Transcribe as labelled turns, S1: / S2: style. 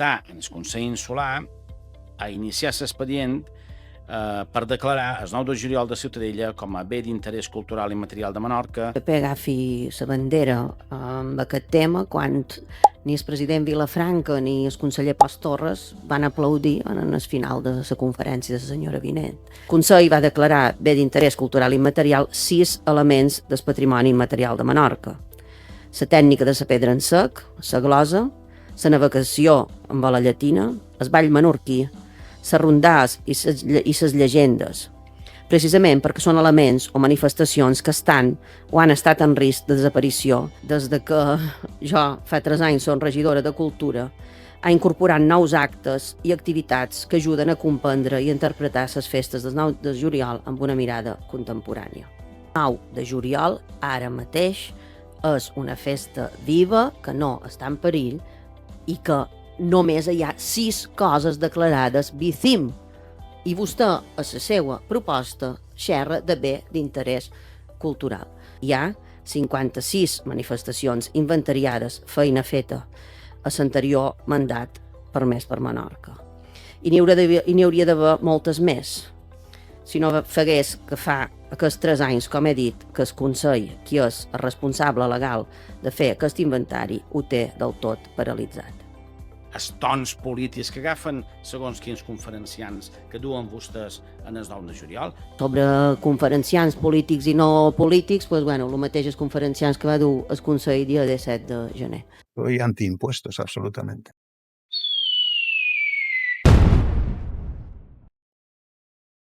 S1: instar el Consell Insular a iniciar l'expedient per declarar el 9 de juliol de Ciutadella com a bé d'interès cultural i material de Menorca.
S2: El PP agafi la bandera amb aquest tema quan ni el president Vilafranca ni el conseller Paz Torres van aplaudir en el final de la conferència de la senyora Vinent. El Consell va declarar bé d'interès cultural i material 6 elements del patrimoni immaterial de Menorca: la tècnica de la pedra en sec, la glosa, la navegació amb la llatina, el ball menorquí, les rondars i les llegendes, precisament perquè són elements o manifestacions que estan o han estat en risc de desaparició des que jo fa 3 anys som regidora de Cultura, ha incorporat nous actes i activitats que ajuden a comprendre i interpretar les festes del 9 de juliol amb una mirada contemporània. El 9 de juliol, ara mateix, és una festa viva que no està en perill i que només hi ha 6 coses declarades BICIM i vostè, a la seva proposta, xerra de bé d'interès cultural. Hi ha 56 manifestacions inventariades, feina feta a l'anterior mandat permès per Menorca. I n'hi hauria d'haver moltes més. Si no fagués que fa aquests 3 anys, com he dit, que el Consell, qui és el responsable legal de fer aquest inventari, ho té del tot paralitzat.
S1: Els tons polítics que agafen segons quins conferenciants que duen vostès en el 9 de juliol.
S2: Sobre conferenciants polítics i no polítics, el mateix els conferenciants que va dur el Consell dia 17 de gener.
S3: Soy antiimpuestos, absolutamente.